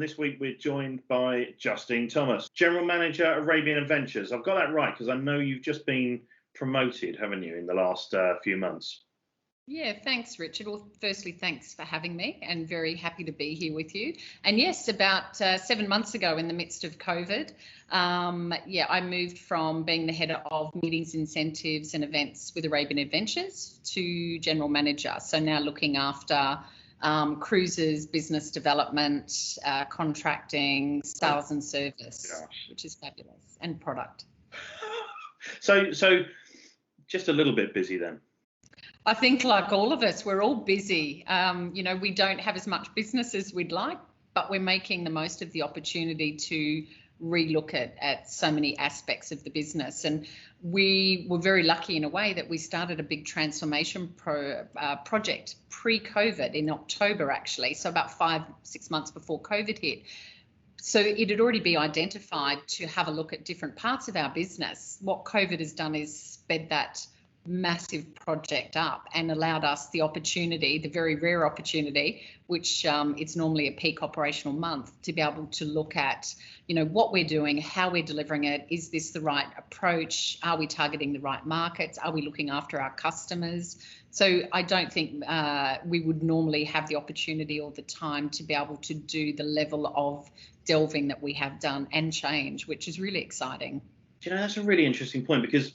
this week we're joined by Justine Thomas, General Manager, Arabian Adventures. I've got that right because I know you've just been promoted, haven't you, in the last few months? Yeah, thanks, Richard. Well, firstly, thanks for having me and very happy to be here with you. And yes, about 7 months ago in the midst of COVID, I moved from being the head of meetings, incentives and events with Arabian Adventures to General Manager. So now looking after cruises, business development, contracting, sales and service, which is fabulous, and product. So just a little bit busy then. I think like all of us, we're all busy. We don't have as much business as we'd like, but we're making the most of the opportunity to relook at so many aspects of the business. And we were very lucky in a way that we started a big transformation project pre-COVID in October, actually. So about 5-6 months before COVID hit. So it had already been identified to have a look at different parts of our business. What COVID has done is sped that massive project up and allowed us the opportunity, the very rare opportunity, which it's normally a peak operational month, to be able to look at, what we're doing, how we're delivering it. Is this the right approach? Are we targeting the right markets? Are we looking after our customers? So I don't think we would normally have the opportunity or the time to be able to do the level of delving that we have done and change, which is really exciting. That's a really interesting point, because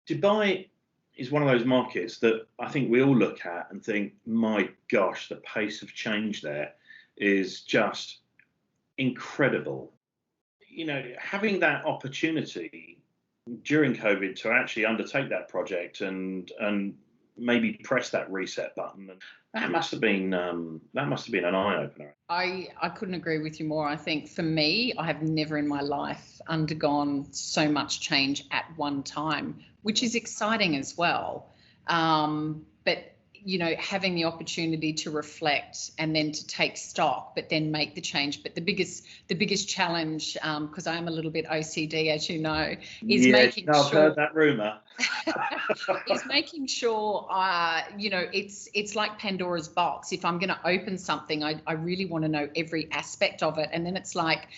Dubai is one of those markets that I think we all look at and think, my gosh, the pace of change there is just incredible. Having that opportunity during COVID to actually undertake that project and maybe press that reset button, that must have been an eye opener. I couldn't agree with you more. I think for me, I have never in my life undergone so much change at one time, which is exciting as well. But having the opportunity to reflect and then to take stock, but then make the change. But the biggest challenge, because I am a little bit OCD, as you know, is making sure. I've heard that rumor. Is making sure, it's like Pandora's box. If I'm going to open something, I really want to know every aspect of it. And then it's like,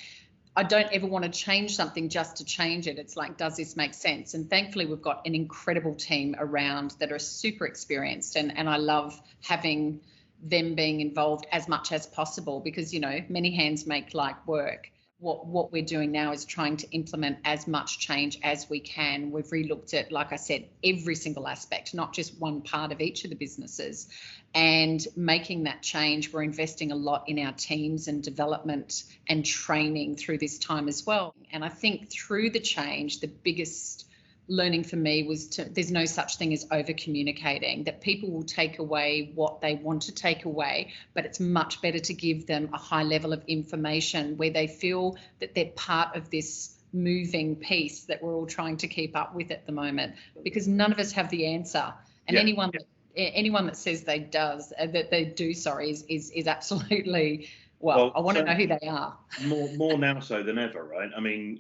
I don't ever want to change something just to change it. It's like, does this make sense? And thankfully, we've got an incredible team around that are super experienced. And I love having them being involved as much as possible, because, many hands make light work. What we're doing now is trying to implement as much change as we can. We've relooked at, like I said, every single aspect, not just one part of each of the businesses. And making that change, we're investing a lot in our teams and development and training through this time as well. And I think through the change, the biggest learning for me was there's no such thing as over communicating, that people will take away what they want to take away, but it's much better to give them a high level of information where they feel that they're part of this moving piece that we're all trying to keep up with at the moment, because none of us have the answer. And anyone that says they do is absolutely, well, I want to know who they are. More now so than ever, right? I mean,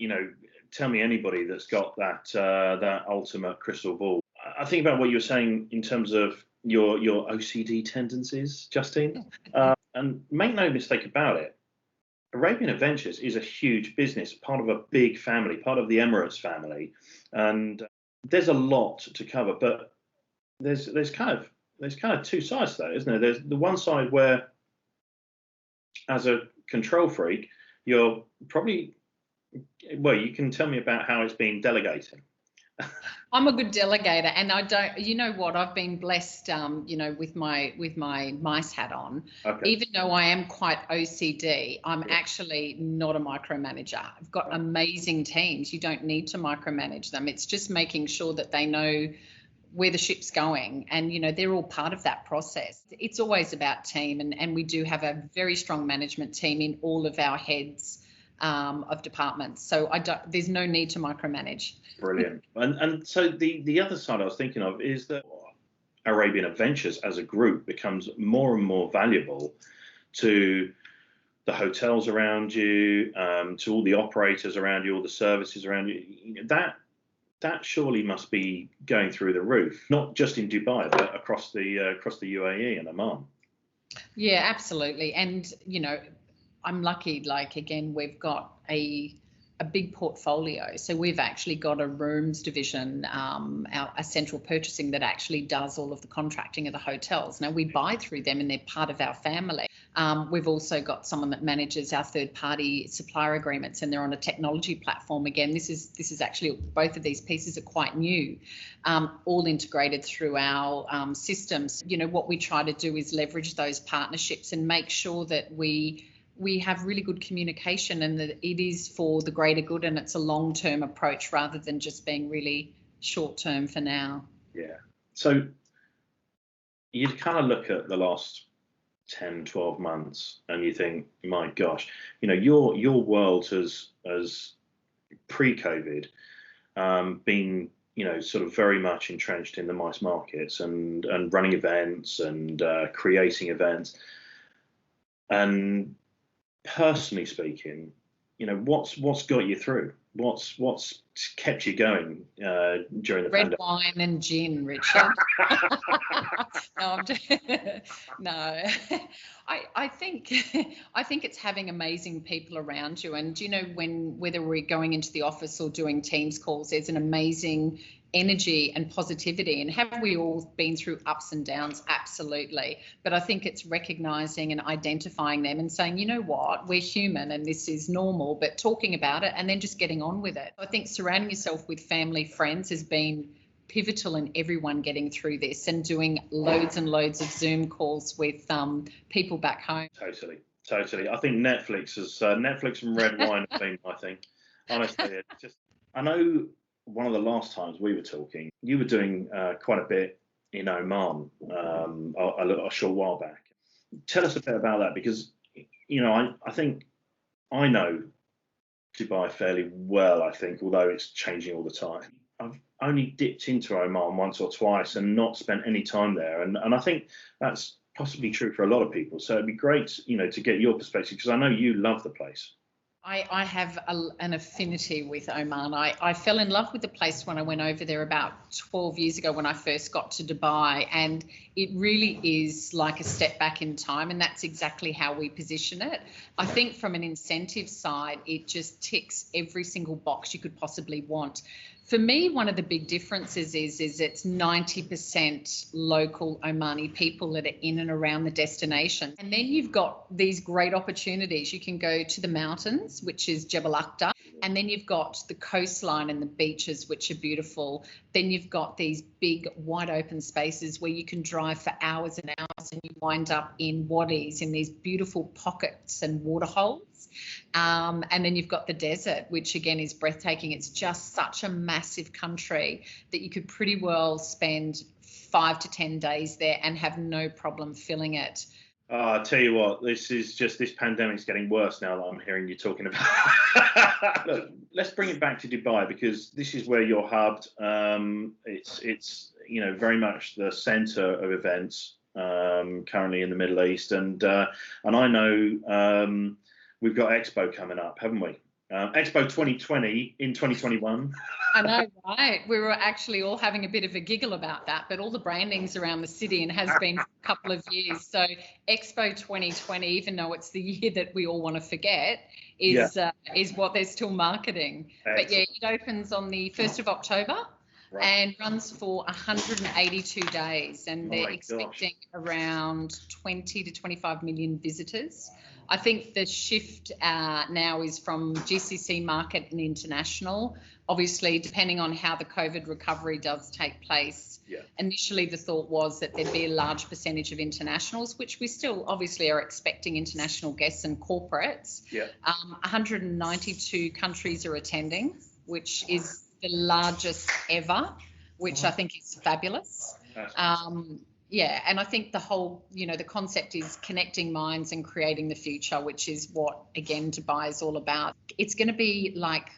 tell me anybody that's got that ultimate crystal ball. I think about what you were saying in terms of your OCD tendencies, Justine, and make no mistake about it, Arabian Adventures is a huge business, part of a big family, part of the Emirates family, and there's a lot to cover. But there's kind of two sides to that, isn't there? There's the one side where, as a control freak, you're probably, well, you can tell me about how it's been delegating. I'm a good delegator, and I don't, I've been blessed, with my mice hat on. Okay. Even though I am quite OCD, I'm actually not a micromanager. I've got amazing teams. You don't need to micromanage them. It's just making sure that they know where the ship's going, and they're all part of that process. It's always about team, and we do have a very strong management team in all of our heads of departments, so there's no need to micromanage. Brilliant. And so the other side I was thinking of is that Arabian Adventures as a group becomes more and more valuable to the hotels around you, to all the operators around you, all the services around you. That surely must be going through the roof, not just in Dubai, but across the UAE and Oman. Yeah, absolutely. And I'm lucky, like, again, we've got a big portfolio. So we've actually got a rooms division, a central purchasing that actually does all of the contracting of the hotels. Now, we buy through them and they're part of our family. We've also got someone that manages our third-party supplier agreements, and they're on a technology platform. Again, this is actually, both of these pieces are quite new, all integrated through our systems. You know, what we try to do is leverage those partnerships and make sure that we have really good communication, and that it is for the greater good, and it's a long-term approach rather than just being really short-term for now. Yeah. So you kind of look at the last 10, 12 months and you think, my gosh, you know, your world has pre-COVID been, you know, sort of very much entrenched in the MICE markets and running events and creating events. And personally speaking, you know, what's got you through? What's kept you going during the Red pandemic? wine and gin, Richard. No. I think it's having amazing people around you, and you know, whether we're going into the office or doing Teams calls, there's an amazing energy and positivity. And have we all been through ups and downs? Absolutely. But I think it's recognizing and identifying them and saying, you know what, we're human and this is normal, but talking about it and then just getting on with it. I think surrounding yourself with family, friends has been pivotal in everyone getting through this, and doing loads and loads of Zoom calls with people back home. Totally. I think Netflix and red wine have been my thing. Honestly, it's just, I know one of the last times we were talking, you were doing quite a bit in Oman a short while back. Tell us a bit about that, because, you know, I think I know Dubai fairly well, I think, although it's changing all the time. I've only dipped into Oman once or twice and not spent any time there. And I think that's possibly true for a lot of people. So it'd be great, you know, to get your perspective, because I know you love the place. I have an affinity with Oman. I fell in love with the place when I went over there about 12 years ago when I first got to Dubai, and it really is like a step back in time, and that's exactly how we position it. I think from an incentive side, it just ticks every single box you could possibly want. For me, one of the big differences is it's 90% local Omani people that are in and around the destination. And then you've got these great opportunities. You can go to the mountains, which is Jebel Akhtar, and then you've got the coastline and the beaches, which are beautiful. Then you've got these big wide open spaces where you can drive for hours and hours, and you wind up in wadis, in these beautiful pockets and waterholes. And then you've got the desert, which again is breathtaking. It's just such a massive country that you could pretty well spend 5 to 10 days there and have no problem filling it. I tell you what, this pandemic's getting worse now that I'm hearing you talking about. Look, let's bring it back to Dubai, because this is where you're hubbed. It's you know, very much the centre of events currently in the Middle East, and I know we've got Expo coming up, haven't we? Expo 2020 in 2021. I know, right? We were actually all having a bit of a giggle about that, but all the branding's around the city and has been for a couple of years. So Expo 2020, even though it's the year that we all want to forget, is what they're still marketing. Excellent. But yeah, it opens on the 1st of October. Right. And runs for 182 days, and they're expecting around 20 to 25 million visitors. I think the shift now is from GCC market and international. Obviously, depending on how the COVID recovery does take place, initially the thought was that there'd be a large percentage of internationals, which we still obviously are expecting international guests and corporates. 192 countries are attending, which is the largest ever, which I think is fabulous. And I think the whole, you know, the concept is connecting minds and creating the future, which is what, again, Dubai is all about. It's going to be like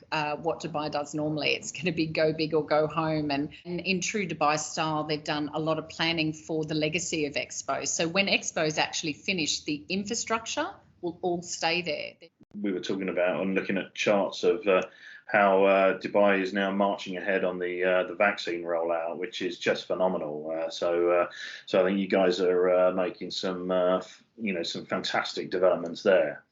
what Dubai does normally. It's going to be go big or go home. And in true Dubai style, they've done a lot of planning for the legacy of Expo. So when Expo is actually finished, the infrastructure will all stay there. We were talking about and looking at charts of Dubai is now marching ahead on the vaccine rollout, which is just phenomenal. So I think you guys are making some some fantastic developments there.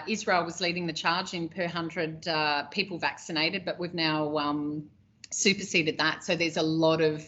Israel was leading the charge in per 100 people vaccinated, but we've now superseded that. So there's a lot of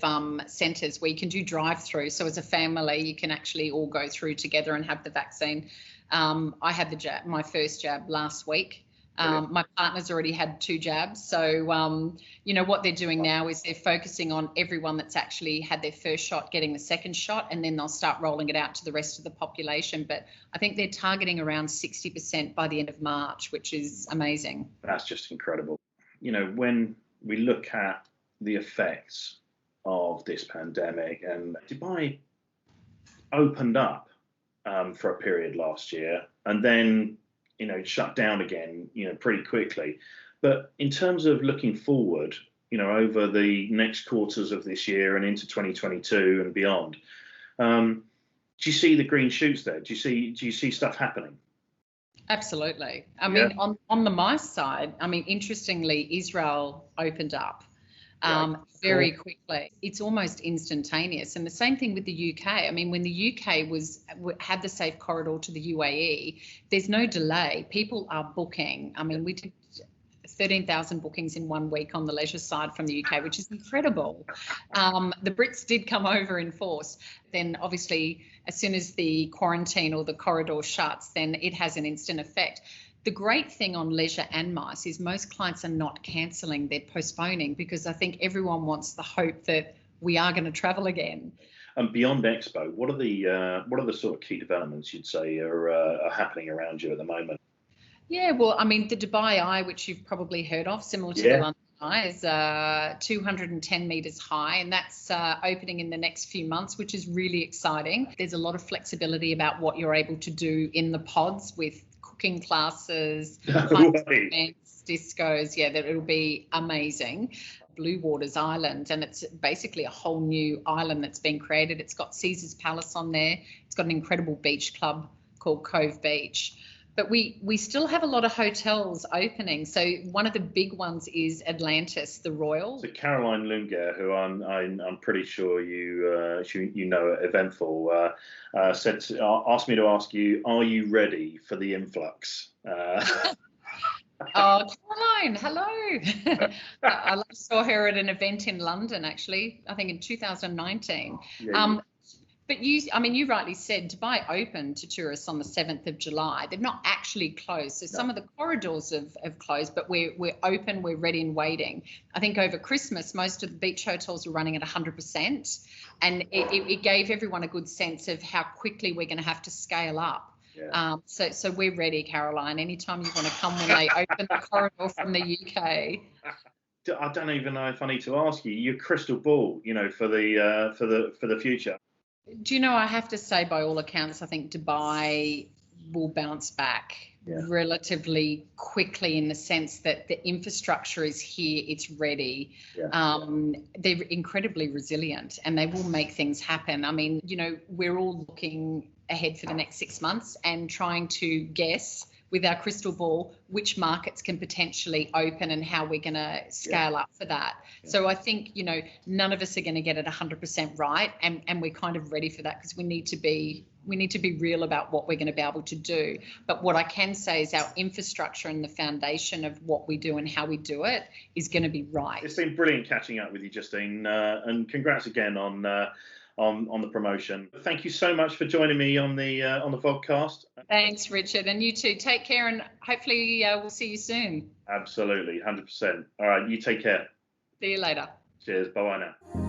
centres where you can do drive-through. So as a family, you can actually all go through together and have the vaccine. I had my first jab last week. My partner's already had 2 jabs. So, what they're doing now is they're focusing on everyone that's actually had their first shot getting the second shot, and then they'll start rolling it out to the rest of the population. But I think they're targeting around 60% by the end of March, which is amazing. That's just incredible. When we look at the effects of this pandemic, and Dubai opened up for a period last year, and then shut down again, pretty quickly. But in terms of looking forward, over the next quarters of this year and into 2022 and beyond, do you see the green shoots there? Do you see stuff happening? Absolutely. I mean, on the MICE side, interestingly, Israel opened up very quickly. It's almost instantaneous. And the same thing with the UK. I mean, when the UK had the safe corridor to the UAE, there's no delay. People are booking. I mean, we did 13,000 bookings in 1 week on the leisure side from the UK, which is incredible. The Brits did come over in force. Then obviously, as soon as the quarantine or the corridor shuts, then it has an instant effect. The great thing on leisure and MICE is most clients are not cancelling, they're postponing, because I think everyone wants the hope that we are going to travel again. And beyond Expo, what are the sort of key developments you'd say are happening around you at the moment? Yeah, well, I mean, the Dubai Eye, which you've probably heard of, similar to the London Eye, is 210 metres high, and that's opening in the next few months, which is really exciting. There's a lot of flexibility about what you're able to do in the pods with cooking classes, events, discos. Yeah, that it'll be amazing. Blue Waters Island, and it's basically a whole new island that's been created. It's got Caesar's Palace on there. It's got an incredible beach club called Cove Beach. But we still have a lot of hotels opening. So one of the big ones is Atlantis, the Royal. So Caroline Lungair, who I'm pretty sure you know at Eventful, asked me to ask you, are you ready for the influx? Oh, Caroline, hello. I last saw her at an event in London, actually, I think in 2019. But you rightly said Dubai opened to tourists on the 7th of July. They've not actually closed. So some of the corridors have closed, but we're open, we're ready and waiting. I think over Christmas, most of the beach hotels were running at 100%. And it gave everyone a good sense of how quickly we're going to have to scale up. Yeah. So we're ready, Caroline. Anytime you want to come when they open the corridor from the UK. I don't even know if I need to ask you your crystal ball, for the future. Do you know, I have to say, by all accounts, I think Dubai will bounce back relatively quickly, in the sense that the infrastructure is here, it's ready. They're incredibly resilient and they will make things happen. I mean, we're all looking ahead for the next 6 months and trying to guess with our crystal ball which markets can potentially open and how we're going to scale up for that. So I think, none of us are going to get it 100% right, and we're kind of ready for that, because we need to be real about what we're going to be able to do. But what I can say is our infrastructure and the foundation of what we do and how we do it is going to be right. It's been brilliant catching up with you, Justine, and congrats again on the promotion. Thank you so much for joining me on the Vodcast. Thanks, Richard, and you too. Take care, and hopefully we'll see you soon. Absolutely, 100%. All right, you take care. See you later. Cheers. Bye-bye now.